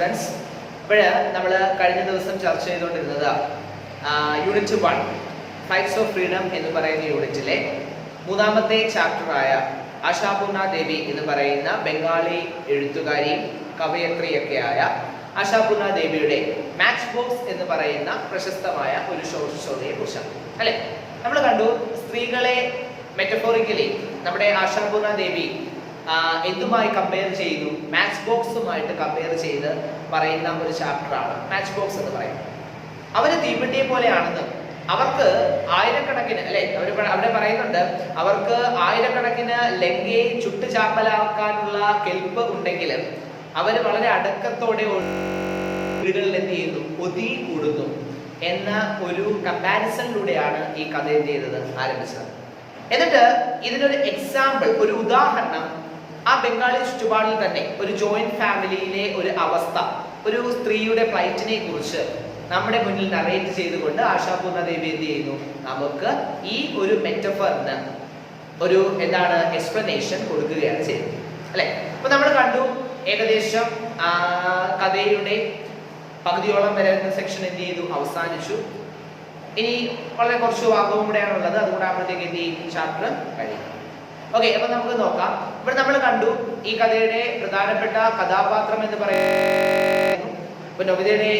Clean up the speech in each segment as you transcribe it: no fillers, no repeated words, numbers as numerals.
Students. അപ്പോൾ നമ്മൾ കഴിഞ്ഞ ദിവസം ചർച്ച ചെയ്തുകൊണ്ടിരുന്നത് യൂണിറ്റ് 1 ഫൈറ്റ്സ് ഓഫ് ഫ്രീഡം എന്ന് പറയുന്ന യൂണിറ്റിലെ മൂന്നാമത്തെ ചാപ്റ്ററായ ആശാപൂർണ ദേവി എന്ന് പറയുന്ന ബംഗാളി എഴുത്തുകാരിയും കവയത്രിയൊക്കെയായ ആശാപൂർണ ദേവിയുടെ മാച്ച് ബോക്സ് എന്ന് പറയുന്ന പ്രശസ്തമായ ഒരു ഷോർട്ട് സ്റ്റോറിയെ കുറിച്ചാണ് അല്ലെ. നമ്മൾ കണ്ടു സ്ത്രീകളെ മെറ്റഫോറിക്കലി നമ്മുടെ ആശാപൂർണ ദേവി എന്തുമായി കമ്പയർ ചെയ്യുന്നു, മാച്ച് ബോക്സുമായിട്ട് കമ്പയർ ചെയ്ത് പറയുന്ന ഒരു ചാപ്റ്ററാണ് മാച്ച് ബോക്സ് എന്ന് പറയുന്നത്. അവര് തീപ്പെട്ടിയെ പോലെയാണെന്നും അവർക്ക് ആയിരക്കണക്കിന് അല്ലെ അവിടെ പറയുന്നുണ്ട്, അവർക്ക് ആയിരക്കണക്കിന് ലങ്കയെ ചുട്ടുചാമ്പലാക്കാനുള്ള കെൽപ്പ് ഉണ്ടെങ്കിലും അവര് വളരെ അടക്കത്തോടെ വീടുകളിൽ എന്ത് ചെയ്യുന്നു, ഒതുങ്ങി കൂടുന്നു എന്ന ഒരു കമ്പാരിസണിലൂടെയാണ് ഈ കഥ എന്ത് ചെയ്തത്, ആരംഭിച്ചത്. എന്നിട്ട് ഇതിനൊരു എക്സാമ്പിൾ, ഒരു ഉദാഹരണം ആ ബംഗാളി ചുറ്റുപാടിൽ തന്നെ ഒരു ജോയിന്റ് ഫാമിലിയിലെ ഒരു അവസ്ഥ, ഒരു സ്ത്രീയുടെ ഫ്ലൈറ്റിനെ കുറിച്ച് നമ്മുടെ മുന്നിൽ നറേറ്റ് ചെയ്തുകൊണ്ട് ആശാപൂർണ ദേവി എന്ത് ചെയ്യുന്നു, നമുക്ക് ഈ ഒരു മെറ്റഫറിന് ഒരു എന്താണ് എക്സ്പ്ലനേഷൻ കൊടുക്കുകയാണ് ചെയ്യുന്നത് അല്ലെ. അപ്പൊ നമ്മൾ കണ്ടു ഏകദേശം കഥയുടെ പകുതിയോളം വരുന്ന സെക്ഷൻ എന്ത് ചെയ്തു, അവസാനിച്ചു. ഇനി വളരെ കുറച്ച് ഭാഗവും കൂടെയാണ് ഉള്ളത്, അതുകൊണ്ട് ആകുമ്പോഴത്തേക്ക് എന്ത് ചെയ്യും, ചാപ്റ്റർ കഴിയും. ഓക്കെ, അപ്പൊ നമുക്ക് നോക്കാം. ഇവിടെ നമ്മൾ കണ്ടു ഈ കഥയുടെ പ്രധാനപ്പെട്ട കഥാപാത്രം എന്ന് പറയുന്നു. അപ്പൊ നൊബിതയുടെ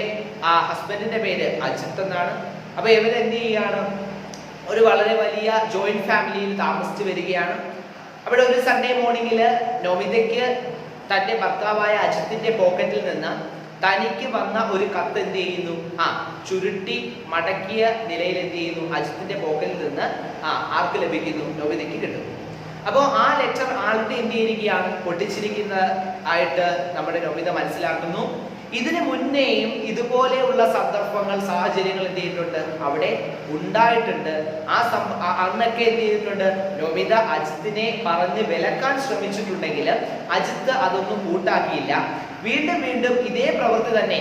ഹസ്ബൻഡിന്റെ പേര് അജിത്ത് എന്നാണ്. അപ്പൊ ഇവർ എന്ത് ചെയ്യാണ്, ഒരു വളരെ വലിയ ജോയിന്റ് ഫാമിലിയിൽ താമസിച്ചു വരികയാണ്. അവിടെ ഒരു സൺഡേ മോർണിംഗിൽ നൊബിതയ്ക്ക് തന്റെ ഭർത്താവായ അജിത്തിന്റെ പോക്കറ്റിൽ നിന്ന് തനിക്ക് വന്ന ഒരു കത്ത് എന്ത് ചെയ്യുന്നു, ചുരുട്ടി മടക്കിയ നിലയിൽ എന്ത് ചെയ്യുന്നു, അജിത്തിന്റെ പോക്കറ്റിൽ നിന്ന് ആർക്ക് ലഭിക്കുന്നു, നൊബിതയ്ക്ക് കിട്ടും. അപ്പോൾ ആ ലെറ്റർ ആളുടെ എന്ത് ചെയ്തിരിക്കുകയാണ്, പൊട്ടിച്ചിരിക്കുന്ന ആയിട്ട് നമ്മുടെ നൊബിത മനസ്സിലാക്കുന്നു. ഇതിനു മുന്നേയും ഇതുപോലെയുള്ള സന്ദർഭങ്ങൾ, സാഹചര്യങ്ങൾ എന്ത് ചെയ്തിട്ടുണ്ട്, അവിടെ ഉണ്ടായിട്ടുണ്ട്. അന്നൊക്കെ എന്ത് ചെയ്തിട്ടുണ്ട്, നൊബിത അജിത്തിനെ പറഞ്ഞ് വിലക്കാൻ ശ്രമിച്ചിട്ടുണ്ടെങ്കിൽ അജിത്ത് അതൊന്നും കൂട്ടാക്കിയില്ല. വീണ്ടും വീണ്ടും ഇതേ പ്രവൃത്തി തന്നെ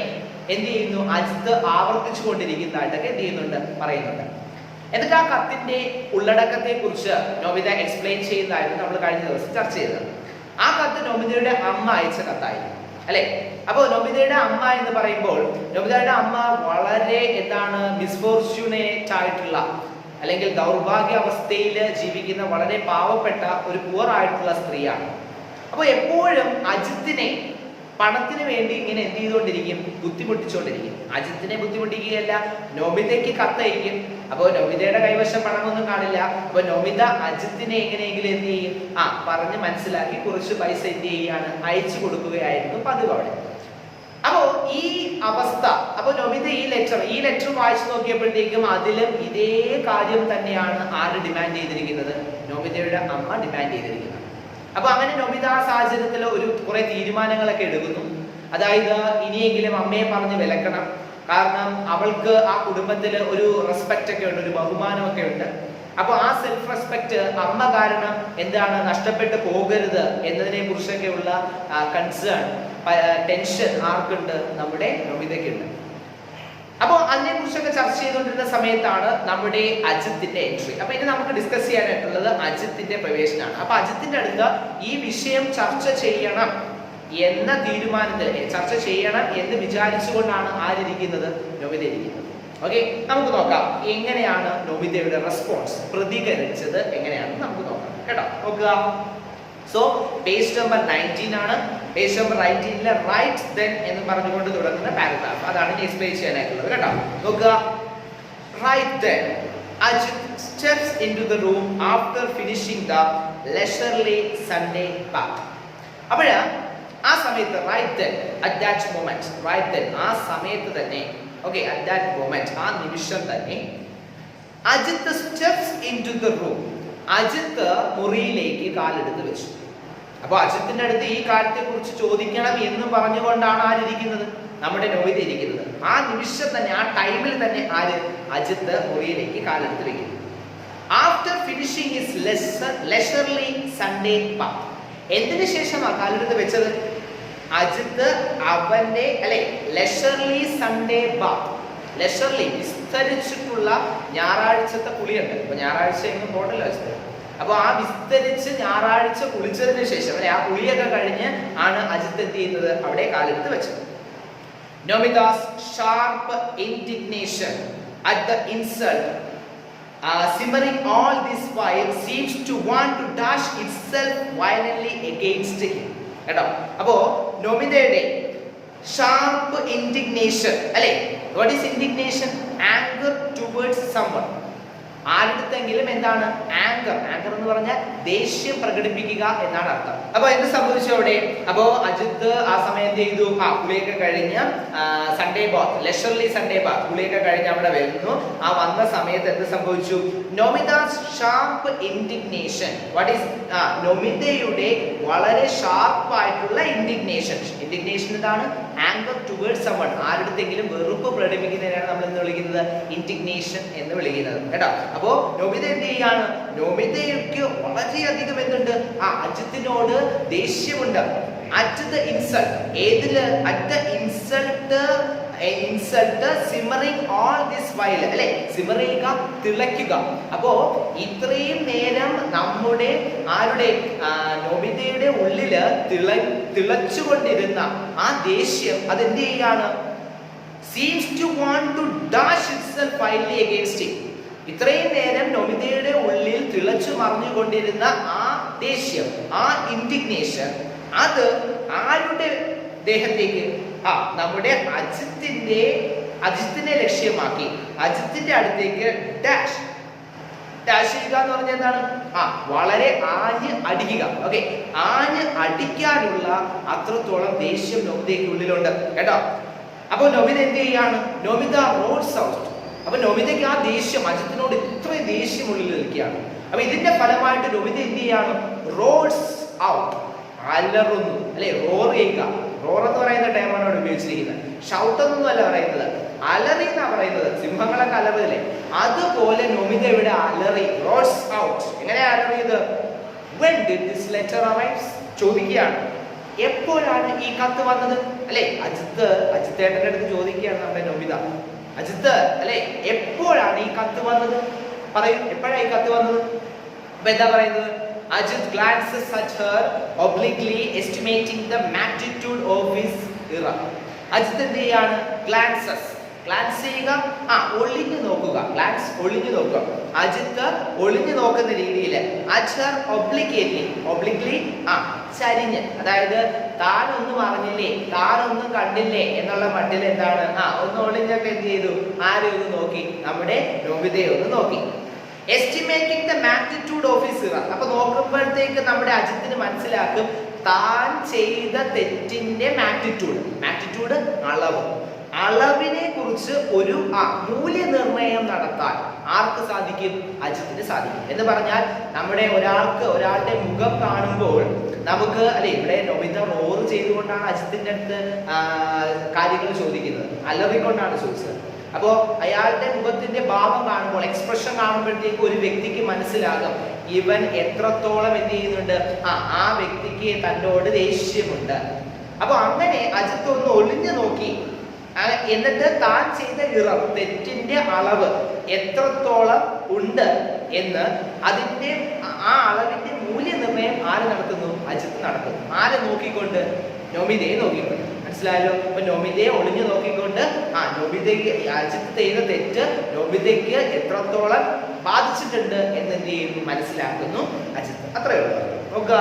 എന്ത് ചെയ്യുന്നു, അജിത്ത് ആവർത്തിച്ചു കൊണ്ടിരിക്കുന്നതായിട്ടൊക്കെ എന്ത് ചെയ്യുന്നുണ്ട്, പറയുന്നുണ്ട്. എന്നിട്ട് ആ കത്തിന്റെ ഉള്ളടക്കത്തെ കുറിച്ച് നൊബിത എക്സ്പ്ലെയിൻ ചെയ്യുന്നതായിട്ട് നമ്മൾ കഴിഞ്ഞ ദിവസം ചർച്ച ചെയ്തത്. ആ കത്ത് നൊബിതയുടെ അമ്മ അയച്ച കത്തായിരുന്നു അല്ലെ. അപ്പോൾ നൊബിതയുടെ അമ്മ എന്ന് പറയുമ്പോൾ നൊബിതയുടെ അമ്മ വളരെ എന്താണ് മിസ്ഫോർച്യൂനേറ്റ് ആയിട്ടുള്ള അല്ലെങ്കിൽ ദൗർഭാഗ്യ അവസ്ഥയിൽ ജീവിക്കുന്ന വളരെ പാവപ്പെട്ട ഒരു പുവർ ആയിട്ടുള്ള സ്ത്രീയാണ്. അപ്പോൾ എപ്പോഴും അജിത്തിനെ പണത്തിന് വേണ്ടി ഇങ്ങനെ എന്ത് ചെയ്തുകൊണ്ടിരിക്കും, ബുദ്ധിമുട്ടിച്ചുകൊണ്ടിരിക്കും. അജിത്തിനെ ബുദ്ധിമുട്ടിക്കുകയല്ല, നൊബിതയ്ക്ക് കത്തയക്കും. അപ്പോൾ നൊബിതയുടെ കൈവശം പണമൊന്നും കാണില്ല. അപ്പൊ നൊബിത അജിത്തിനെ എങ്ങനെയെങ്കിലും എന്ത് ചെയ്യും, പറഞ്ഞ് മനസ്സിലാക്കി കുറച്ച് പൈസ എന്ത് ചെയ്യുകയാണ്, അയച്ചു കൊടുക്കുകയായിരുന്നു പതിവ് അവിടെ. അപ്പോ ഈ അവസ്ഥ, അപ്പൊ നൊബിത ഈ ലെറ്റർ വായിച്ചു നോക്കിയപ്പോഴത്തേക്കും അതിലും ഇതേ കാര്യം തന്നെയാണ് ആര് ഡിമാൻഡ് ചെയ്തിരിക്കുന്നത്, നൊബിതയുടെ അമ്മ ഡിമാൻഡ് ചെയ്തിരിക്കുന്നത്. അപ്പൊ അങ്ങനെ നൊബിത ആ സാഹചര്യത്തിൽ ഒരു കുറെ തീരുമാനങ്ങളൊക്കെ എടുക്കുന്നു. അതായത് ഇനിയെങ്കിലും അമ്മയെ പറഞ്ഞ് വിലക്കണം, കാരണം അവൾക്ക് ആ കുടുംബത്തിൽ ഒരു റെസ്പെക്റ്റ് ഒക്കെ ഉണ്ട്, ഒരു ബഹുമാനമൊക്കെ ഉണ്ട്. അപ്പൊ ആ സെൽഫ് റെസ്പെക്ട് അമ്മ കാരണം എന്താണ് നഷ്ടപ്പെട്ടു പോകരുത് എന്നതിനെ കുറിച്ചൊക്കെയുള്ള കൺസേൺ, ടെൻഷൻ ആർക്കുണ്ട്, നമ്മുടെ നൊബിതയ്ക്കുണ്ട്. അപ്പൊ അതിനെ കുറിച്ചൊക്കെ ചർച്ച ചെയ്തുകൊണ്ടിരുന്ന സമയത്താണ് നമ്മുടെ അജിത്തിന്റെ എൻട്രി. അപ്പൊ ഇനി നമുക്ക് ഡിസ്കസ് ചെയ്യാനായിട്ടുള്ളത് അജിത്തിന്റെ പ്രവേശനമാണ്. അപ്പൊ അജിത്തിന്റെ അടുത്ത് ഈ വിഷയം ചർച്ച ചെയ്യണം എന്ന തീരുമാനത്തിൽ, ചർച്ച ചെയ്യണം എന്ന് വിചാരിച്ചുകൊണ്ടാണ് ആരിയ്ക്കുന്നത്, നൊബിത ഇരിക്കുന്നത്. ഓക്കെ, നമുക്ക് നോക്കാം എങ്ങനെയാണ് നൊബിതയുടെ റെസ്പോൺസ്, പ്രതികരിച്ചത് എങ്ങനെയാണെന്ന് നമുക്ക് നോക്കാം കേട്ടോ. നോക്കുക. സോ പേജ് നമ്പർ 19 ആണ്. പേജ് നമ്പർ 19 റൈറ്റ് ദെൻ എന്ന് പറഞ്ഞുകൊണ്ട് തുടങ്ങുന്ന പാരഗ്രാഫ്, അതാണ് ഇനി എക്സ്പ്ലെയിൻ ചെയ്യാനായിട്ടുള്ളത് കേട്ടോ. നോക്കുക. Right then Ajit steps into the room after finishing the leisurely Sunday bath. അപ്പോഴ് ആ സമയത്ത് right then, at that moment, right then ആ സമയത്ത് തന്നെ, ഓക്കെ, അറ്റ് ദാറ്റ് മൊമെന്റ് ആ നിമിഷം തന്നെ Ajith steps into the room, Ajith മുറിയിലേക്ക് കാലെടുത്ത് വെച്ചു. അപ്പൊ അജിത്തിന്റെ അടുത്ത് ഈ കാര്യത്തെ കുറിച്ച് ചോദിക്കണം എന്ന് പറഞ്ഞുകൊണ്ടാണ് ആരിയ്ക്കുന്നത്, നമ്മുടെ നൊബിത ഇരിക്കുന്നത്. ആ നിമിഷം തന്നെ, ആ ടൈമിൽ തന്നെ അജിത്ത് മുറിയിലേക്ക് കാലെടുത്ത് വെക്കുന്നു. After finishing his leisurely Sunday bath. എന്തിനു ശേഷമാണ് കാലെടുത്ത് വെച്ചത്, അജിത്ത് അവന്റെ അല്ലെ ലെഷർലി സൺഡേ ബാത്ത്, ലെഷർലി വിസ്തരിച്ചിട്ടുള്ള ഞായറാഴ്ചത്തെ കുളിയുണ്ട്. അപ്പൊ ഞായറാഴ്ച എങ്ങും പോകണ്ടല്ലോ വെച്ചത്. അപ്പൊ ആ വിസ്തരിച്ച് ഞായറാഴ്ച കുളിച്ചതിന് ശേഷം അല്ലെ, ആ കുളിയൊക്കെ കഴിഞ്ഞ് ആണ് അജിത്ത് എന്ത് ചെയ്യുന്നത്, അവിടെ കാലെടുത്ത് വെച്ചത്. Nobita's sharp indignation at the insult, simmering all this while, seems to want to dash itself violently against him. കേട്ടോ, അപ്പോ നോബിതയുടെ ഷാർപ്പ് ഇൻഡിഗ്നേഷൻ അല്ലെ. What is indignation? Anger towards someone. ആരുടെങ്കിലും എന്താണ് ആങ്കർ? ആങ്കർ എന്ന് പറഞ്ഞാൽ ദേഷ്യം പ്രകടിപ്പിക്കുക എന്നാണ് അർത്ഥം. അപ്പൊ എന്ത് സംഭവിച്ചു അവിടെ? അപ്പോ അജിത്ത് ആ സമയം ചെയ്തു, കുളിയൊക്കെ കഴിഞ്ഞ് Sunday bath, leisurely Sunday bath, കുളിയൊക്കെ കഴിഞ്ഞ് അവിടെ വരുന്നു. ആ വന്ന സമയത്ത് എന്ത് സംഭവിച്ചു? Nomita's sharp indignation. What is? നോമിതയുടെ വളരെ ഷാർപ്പ് ആയിട്ടുള്ള ഇൻഡിഗ്നേഷൻ. ഇൻഡിഗ്നേഷൻ എന്താണ്? Anger towards someone. ആരുടെങ്കിലും വെറുപ്പ് പ്രകടിപ്പിക്കുന്നതിനാണ് നമ്മൾ എന്ന് വിളിക്കുന്നത് ഇൻഡിഗ്നേഷൻ എന്ന് വിളിക്കുന്നത് കേട്ടോ. അപ്പോ നോബിത എന്ത് ചെയ്യാണ്? നോബിതയ്ക്ക് വളരെയധികം എന്തുണ്ട്? അജിത്തിനോട് ദേഷ്യമുണ്ട്. At the insult. ഏതില്? At the insult. Simmering all this while അല്ലെ. സിമർ ചെയ്യുക, തിളയ്ക്കുക. അപ്പോ ഇത്രയും നേരം നമ്മുടെ ആരുടെ നോബിതയുടെ ഉള്ളില് തിളച്ചുകൊണ്ടിരുന്ന ആ ദേഷ്യം അതെന്ത് ചെയ്യാണ്? Seems to want to dash itself wildly against him. ഇത്രയും നേരം നോബിതയുടെ ഉള്ളിൽ തിളച്ചു മറിഞ്ഞുകൊണ്ടിരുന്ന ആ ദേഷ്യം, ആ ഇൻഡിഗ്നേഷൻ, അത് ആരുടെ ദേഹത്തേക്ക്? നമ്മുടെ അജിത്തിനെ ലക്ഷ്യമാക്കി അജിത്തിന്റെ അടുത്തേക്ക് ഡാഷ് ചെയ്യുക എന്ന് പറഞ്ഞാൽ എന്താണ്? വളരെ ആഞ്ഞ് അടിക്കുക. ഓക്കെ, ആഞ്ഞ് അടിക്കാനുള്ള അത്രത്തോളം ദേഷ്യം നോബിതയ്ക്ക് ഉള്ളിലുണ്ട് കേട്ടോ. അപ്പൊ നോബിത എന്ത് ചെയ്യാണ്? നോബിത റോഡ്സ് ഔട്ട്. അപ്പൊ നോബിതയ്ക്ക് ആ ദേഷ്യം, അജിത്തിനോട് ഇത്രയും ദേഷ്യം ഉള്ളിൽ നിൽക്കുകയാണ്. അപ്പൊ ഇതിന്റെ ഫലമായിട്ട് നോബിത എന്ത് ചെയ്യാണ്? റോഡ്സ് ഔട്ട്, അലറുന്നു അല്ലെ, റോർ ചെയ്യുക. റോർ എന്ന് പറയുന്ന ടൈമാണ് അവിടെ ഉപയോഗിച്ചിരിക്കുന്നത്. ഷൗട്ട് എന്നൊന്നും അല്ല പറയുന്നത്, അലറി എന്നാ പറയുന്നത്. സിംഹങ്ങളൊക്കെ അലറില്ലേ, അതുപോലെ നോബിത ഇവിടെ അലറി. Roars out. എങ്ങനെയാ അലറിയത്? When did this letter arrive? ചോദിക്കുകയാണ്, എപ്പോഴാണ് ഈ കത്ത് വന്നത് അല്ലെ. അജിത്തേട്ടന്റെ അടുത്ത് ചോദിക്കുകയാണ് നമ്മുടെ നോബിത. അജിത്ത് അല്ലെ, എപ്പോഴാണ് ഈ കത്ത് വന്നത്? പറയും, എപ്പോഴാണ് ഈ കത്ത് വന്നത്? അപ്പൊ എന്താ പറയുന്നത്? Ajit glances at her obliquely, estimating the magnitude of his error. Ajith എന്ത് ചെയ്യാണ്? ഗ്ലാൻസസ്. ഗ്ലാൻസ് ചെയ്യുക, ഒളിഞ്ഞു നോക്കുക. ഗ്ലാൻസ്, ഒളിഞ്ഞു നോക്കുക. അജിത്ത് ഒളിഞ്ഞു നോക്കുന്ന രീതിയിൽ അച്ഛർ ഒബ്ലിക്ലി ചരിഞ്ഞ്, അതായത് താനൊന്നും അറിഞ്ഞില്ലേ, താനൊന്നും കണ്ടില്ലേ എന്നുള്ള മട്ടിൽ എന്താണ്, ഒന്ന് ഒളിഞ്ഞൊക്കെ എന്ത് ചെയ്തു? ആരെ ഒന്ന് നോക്കി? നമ്മുടെ നോബിതയെ ഒന്ന് നോക്കി. Estimating the magnitude of his error. അപ്പൊ നോക്കുമ്പോഴത്തേക്ക് നമ്മുടെ അജിത്തിന് മനസ്സിലാക്കും താൻ ചെയ്ത തെറ്റിന്റെ മാഗ്നിറ്റ്യൂഡ് അളവ്. അളവിനെ കുറിച്ച് ഒരു മൂല്യനിർണ്ണയം നടത്താൻ ആർക്ക് സാധിക്കും? അജിത്തിന് സാധിക്കും. എന്ന് പറഞ്ഞാൽ നമ്മുടെ ഒരാളുടെ മുഖം കാണുമ്പോൾ നമുക്ക് അല്ലെ, ഇവിടെ നോബിത റോർ ചെയ്തുകൊണ്ടാണ് അജിത്തിന്റെ അടുത്ത് കാര്യങ്ങൾ ചോദിക്കുന്നത്, അലറിക്കൊണ്ടാണ് ചോദിച്ചത്. അപ്പോ അയാളുടെ മുഖത്തിന്റെ ഭാവം കാണുമ്പോൾ, എക്സ്പ്രഷൻ കാണുമ്പോഴത്തേക്ക് ഒരു വ്യക്തിക്ക് മനസ്സിലാകും ഇവൻ എത്രത്തോളം എന്ത് ചെയ്യുന്നുണ്ട്, ആ വ്യക്തിക്ക് തന്നോട് ദേഷ്യമുണ്ട്. അപ്പൊ അങ്ങനെ അജിത്ത് ഒന്ന് ഒളിഞ്ഞു നോക്കി, എന്നിട്ട് താൻ ചെയ്ത ഇറർ, തെറ്റിന്റെ അളവ് എത്രത്തോളം ഉണ്ട് എന്ന് അതിന്റെ ആ അളവിന്റെ മൂല്യനിർണ്ണയം ആര് നടത്തുന്നു? അജിത്ത് നടത്തുന്നു. ആരെ നോക്കിക്കൊണ്ട്? നോബിതയെ നോക്കിക്കൊണ്ട്. മനസ്സിലായല്ലോ? അപ്പൊ നോബിതയെ ഒളിഞ്ഞു നോക്കിക്കൊണ്ട് നോബിതയ്ക്ക് അജിത്ത് ചെയ്ത തെറ്റ് നോബിതയ്ക്ക് എത്രത്തോളം ബാധിച്ചിട്ടുണ്ട് എന്ന് എന്ത് ചെയ്യുന്നു? മനസ്സിലാക്കുന്നു അജിത്ത്. അത്രയേ ഉള്ളൂ. നോക്കുക.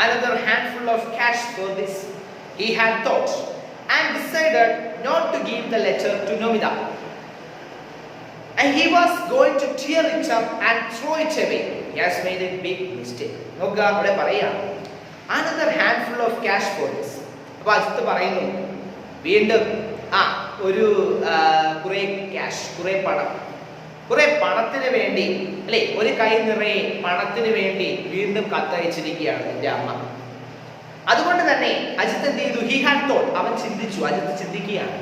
Another handful of cash for this he had thought and decided not to give the letter to Nobita. And he was going to tear it up and throw it away. He has made a big mistake. നോക്കുക, അവിടെ പറയാം another handful of cash for this. അപ്പൊ അജിത്ത് പറയുന്നു വീണ്ടും ഒരു കുറെ cash, കുറെ പണത്തിന് വേണ്ടി അല്ലെ, ഒരു കൈ നിറയെ പണത്തിന് വേണ്ടി വീണ്ടും കത്തയച്ചിരിക്കുകയാണ് എന്റെ അമ്മ. അതുകൊണ്ട് തന്നെ അജിത്ത് എന്ത് ചെയ്തു? ഹി ഹാഡ് തോട്ട്, അവൻ ചിന്തിച്ചു. അജിത്ത് ചിന്തിക്കുകയാണ്,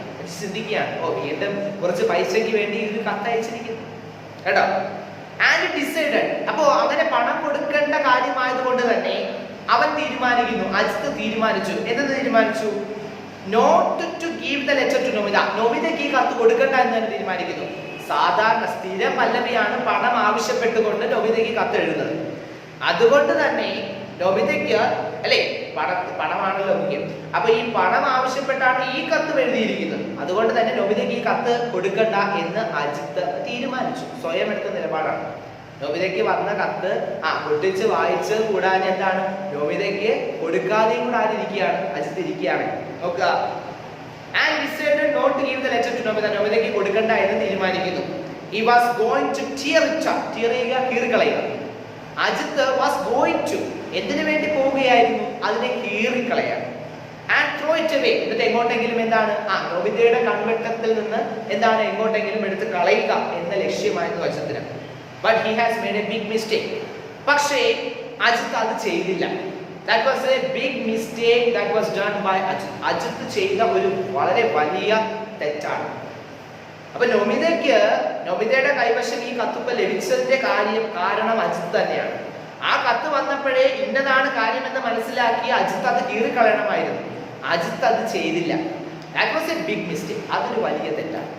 വീണ്ടും കുറച്ച് പൈസയ്ക്ക് വേണ്ടി ഇത് കത്തയച്ചിരിക്കുന്നു കേട്ടോ. ആൻഡ് ഡിസൈഡഡ്, അപ്പോ അങ്ങനെ പണം കൊടുക്കേണ്ട കാര്യമായതുകൊണ്ട് തന്നെ അവൻ തീരുമാനിക്കുന്നു, അജിത്ത് തീരുമാനിച്ചു. എന്തെന്ന് തീരുമാനിച്ചു? Not to give the letter to Nobita. നോബിതയ്ക്ക് ഈ കത്ത് കൊടുക്കണ്ട എന്ന് തന്നെ തീരുമാനിക്കുന്നു. സാധാരണ സ്ഥിരം പല്ലവിയാണ് പണം ആവശ്യപ്പെട്ടുകൊണ്ട് നോബിതയ്ക്ക് കത്ത് എഴുതുന്നത്. അതുകൊണ്ട് തന്നെ നൊബിതയ്ക്ക് അല്ലെ പണമാണല്ലോ മുഖ്യം. അപ്പൊ ഈ പണം ആവശ്യപ്പെട്ടാണ് ഈ കത്ത് എഴുതിയിരിക്കുന്നത്. അതുകൊണ്ട് തന്നെ നൊബിതയ്ക്ക് ഈ കത്ത് കൊടുക്കണ്ട എന്ന് അജിത്ത് തീരുമാനിച്ചു. സ്വയം എടുത്ത നിലപാടാണ്. നൊബിതയ്ക്ക് വന്ന കത്ത് പൊട്ടിച്ച് വായിച്ച് കൂടാതെ എന്താണ് നൊബിതയ്ക്ക് കൊടുക്കാതെയും കൂടെ ആരിയ്ക്കുകയാണ്, അജിത്ത് ഇരിക്കുകയാണ്. നോക്കുക. And decided not to give the letter to Nobita. നൊബിതയ്ക്ക് കൊടുക്കണ്ട എന്ന് തീരുമാനിക്കുന്നു. He was going to tear it up. tear ചെയ്യുക, കീറിക്കളയുക. അജിത്ത് was going to എന്തിനു വേണ്ടി പോവുകയായിരുന്നു? അതിനെ കീറിക്കളയാൻ. And throw it away. എന്നിട്ട് എങ്ങോട്ടെങ്കിലും എന്താണ് നൊബിതയുടെ കൺവെട്ടത്തിൽ നിന്ന് എന്താണ് എങ്ങോട്ടെങ്കിലും എടുത്ത് കളയുക എന്ന ലക്ഷ്യമായിരുന്നു അജിത്തിന്. But he has made a big mistake. പക്ഷേ അജിത്ത് അത് ചെയ്തില്ല. That was a big mistake that was done by Ajit. Ajith ചെയ്ത ഒരു വളരെ വലിയ തെറ്റാണ്. അപ്പൊ നൊബിതയുടെ കൈവശം ഈ കത്തുപ്പ ലഭിച്ചതിന്റെ കാരണം അജിത്ത് തന്നെയാണ്. ആ കത്ത് വന്നപ്പോഴേ ഇന്നതാണ് കാര്യമെന്ന് മനസ്സിലാക്കി അജിത്ത് അത് കീറിക്കളയണമായിരുന്നു. അജിത്ത് അത് ചെയ്തില്ല. That was a big mistake. അതൊരു വലിയ തെറ്റാണ്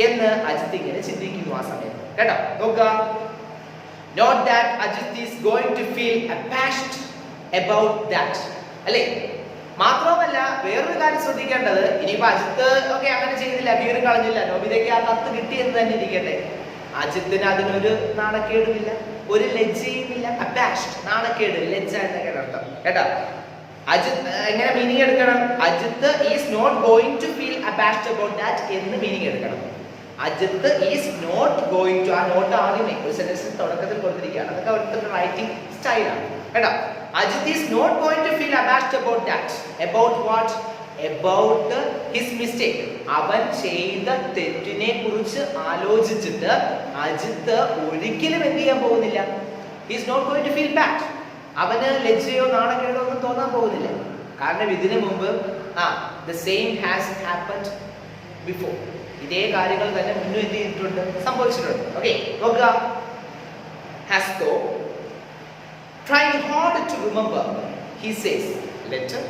എന്ന് അജിത്ത് ഇങ്ങനെ ചിന്തിക്കുന്നു ആ സമയത്ത്. കേട്ടോ, നോക്കുക. Not that Ajit is going to feel abashed about that. അല്ലേ? മാത്രമല്ല വേറൊരു കാര്യം ശ്രദ്ധിക്കേണ്ടത്, ഇനിയിപ്പോ അജിത്ത് അങ്ങനെ ചെയ്തില്ല, കീറി കളഞ്ഞില്ല, നൊബിതയ്ക്ക് ആ കത്ത് കിട്ടിയെന്ന് തന്നെ ഇരിക്കട്ടെ, അജിത്തിന് അതിനൊരു നാണക്കേടുമില്ല, ഒരു ലജ്ജയുമില്ല. അബാഷ്ഡ്, നാണക്കേട്, ലജ്ജ എന്നൊക്കെ അർത്ഥം. കേട്ടോ, അജിത്ത് എങ്ങനെ മീനിങ് എടുക്കണം? Ajit is not going to feel abashed about that എന്ന് മീനിങ് എടുക്കണം. Ajit is not going to, ആ നോട്ട് ആദ്യമേ ഒരു സെന്റൻസിന് തുടക്കത്തിൽ കൊടുത്തിരിക്കുകയാണ്. അതൊക്കെ അവിടുത്തെ റൈറ്റിംഗ് സ്റ്റൈലാണ്. കേട്ടോ, Ajit is not going to feel abashed about that. About what? About his mistake. അവൻ ചെയ്ത തെറ്റിനെ കുറിച്ച് ആലോചിച്ചിട്ട് അജിത്ത് ഒരിക്കലും എന്ത് ചെയ്യാൻ പോകുന്നില്ല? Is not going to feel bad. അവന് ലജ്ജയോ നാണക്കേടോ ഒന്നും തോന്നാൻ പോകുന്നില്ല. കാരണം ഇതിനു മുമ്പ് the same has happened before. ഇതേ കാര്യങ്ങൾ തന്നെ മുന്നേ എന്ത് ചെയ്തിട്ടുണ്ട്? സംഭവിച്ചിട്ടുണ്ട്. ഓക്കെ, നോക്കുക. Has though trying hard to remember, he says letter.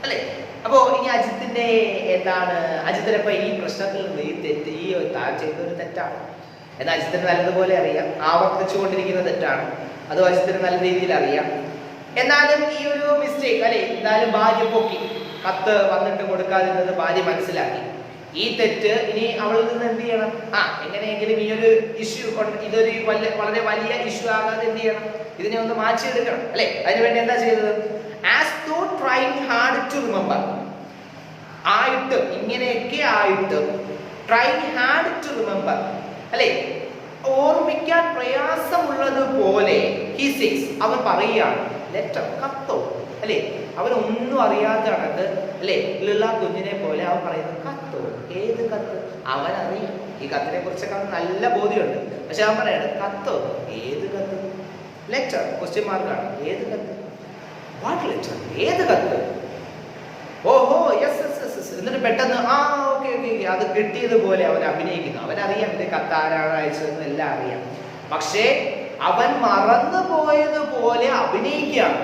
അല്ലേ? അപ്പോ ഇനി അജിത്തിന്റെ എന്താണ്, അജിത്തിനപ്പോ ഈ പ്രശ്നത്തിൽ നിന്ന് ഈ തെറ്റ്, ഈ താൻ ചെയ്തൊരു തെറ്റാണ് എന്നാൽ അജിത്തിന് നല്ലതുപോലെ അറിയാം. ആവർത്തിച്ചുകൊണ്ടിരിക്കുന്ന തെറ്റാണ്, അത് അജിത്തിന് നല്ല രീതിയിൽ അറിയാം. എന്നാലും ഈ ഒരു മിസ്റ്റേക്ക് അല്ലെ, എന്തായാലും ഭാര്യ പൊക്കി, കത്ത് വന്നിട്ട് കൊടുക്കാതിരുന്നത് ഭാര്യ മനസ്സിലാക്കി. ഈ തെറ്റ് ഇനി അവളിൽ നിന്ന് എന്ത് ചെയ്യണം? എങ്ങനെയെങ്കിലും ഈ ഒരു ഇഷ്യൂ ഇതൊരു വളരെ വലിയ ഇഷ്യൂ ആകാതെ എന്ത് ചെയ്യണം? ഇതിനെ ഒന്ന് മാറ്റിയെടുക്കണം അല്ലെ. അതിനുവേണ്ടി എന്താ ചെയ്തത്? As to trying hard to remember. ആയിട്ട്, ഇങ്ങനെയൊക്കെ ആയിട്ട്, ട്രൈങ് ഹാർഡ് ടു റിമെമ്പർ അല്ലെ, ഓർമ്മിക്കാൻ പ്രയാസമുള്ളതുപോലെ he says, അവൻ പറയുകയാണ് ലെറ്റർ, കത്തോ അല്ലെ. അവനൊന്നും അറിയാതാണ് അല്ലെ, ഉള്ള കുഞ്ഞിനെ പോലെ അവൻ പറയുന്നത് കത്തോ. ഏത് കത്ത്? അവൻ അറിയാം, ഈ കത്തിനെ കുറിച്ചൊക്കെ അവന് നല്ല ബോധ്യമുണ്ട്. പക്ഷെ അവൻ പറയാണ് കത്തോ, ഏത് കത്ത്? ലെറ്റർ ക്വസ്റ്റ്യൻ മാർക്കാണ്. ഏത് കത്ത്? What letter? ഏത് കത്ത്? ഓഹോ, യെസ് യെസ് യെസ്. എന്നിട്ട് പെട്ടെന്ന് ഓക്കെ ഓക്കെ ഓക്കെ, അത് കിട്ടിയതുപോലെ അവൻ അഭിനയിക്കുന്നു. അവനറിയാം ഇത് കത്താരാണ് അയച്ചതെന്ന് എല്ലാം അറിയാം. പക്ഷേ അവൻ മറന്നു പോയതുപോലെ അഭിനയിക്കുകയാണ്.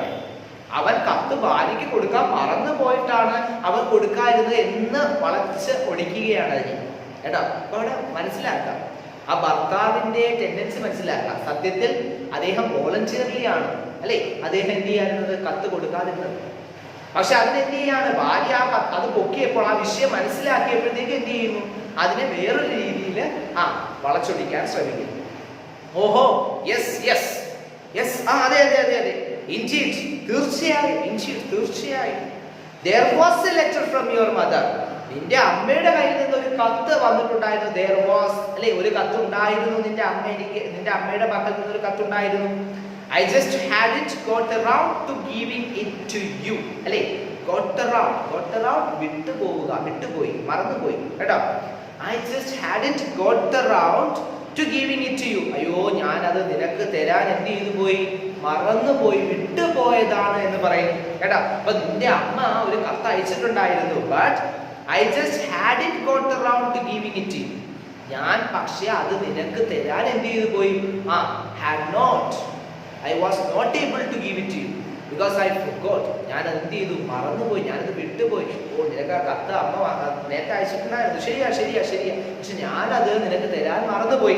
അവൻ കത്ത് ഭാര്യയ്ക്ക് കൊടുക്കാൻ മറന്നു പോയിട്ടാണ് അവൻ കൊടുക്കാതിരുന്നത് എന്ന് വളച്ച് ഒടിക്കുകയാണ് അതിന്. കേട്ടോ, അപ്പൊ അവിടെ മനസ്സിലാക്കാം, ആ ഭർത്താവിന്റെ ടെൻഡൻസി മനസ്സിലാക്കാം. സത്യത്തിൽ അദ്ദേഹം വോളണ്ടിയർലി ആണ് അല്ലെ അദ്ദേഹം എന്ത് ചെയ്യാറുള്ളത്? കത്ത് കൊടുക്കാതിരുന്നത്. പക്ഷെ അതിനെന്ത് ചെയ്യാണ് ഭാര്യ അത് പൊക്കിയപ്പോൾ, ആ വിഷയം മനസ്സിലാക്കിയപ്പോഴത്തേക്ക് എന്ത് ചെയ്യുന്നു? അതിനെ വേറൊരു രീതിയിൽ വളച്ചൊടിക്കാൻ ശ്രമിക്കുന്നു. ഓഹോ, യെസ് യെസ് യെസ്, അതെ അതെ അതെ അതെ, ഇൻഡീഡ്, തീർച്ചയായും, ഇൻഡീഡ്, തീർച്ചയായും. there was a letter from your mother. നിന്റെ അമ്മയുടെ കയ്യിൽ നിന്ന് ഒരു കത്ത് വന്നിട്ടുണ്ടായിരുന്നു. there was അല്ലെ, ഒരു കത്ത് ഉണ്ടായിരുന്നു നിന്റെ അമ്മയുടെ പക്കൽ നിന്ന് ഒരു കത്ത് ഉണ്ടായിരുന്നു. I just hadn't got around to giving it to you. അല്ലെ, got around വിട്ടുപോയി, മറന്നുപോയി. കേട്ടോ, I just hadn't got around to giving it to you. അയ്യോ, ഞാൻ അത് നിനക്ക് തരാൻ എന്ത് ചെയ്തു പോയി? മറന്നുപോയി, വിട്ടുപോയതാണ് എന്ന് പറയും. കേട്ടോ, അപ്പൊ നിന്റെ അമ്മ ഒരു കത്ത് അയച്ചിട്ടുണ്ടായിരുന്നു. but I just hadn't got around to giving it to you. ഞാൻ പക്ഷെ അത് നിനക്ക് തരാൻ എന്ത് ചെയ്തു പോയി? had not, I was not able to give it to you because I forgot. ഞാൻ എന്ത് ചെയ്തു? മറന്നുപോയി, ഞാനത് വിട്ടുപോയി. നിനക്ക് ആ കത്ത് അമ്മ നേരത്തെ അയച്ചിട്ടുണ്ടായിരുന്നു. ശരിയാ, പക്ഷെ ഞാനത് നിനക്ക് തരാൻ മറന്നുപോയി.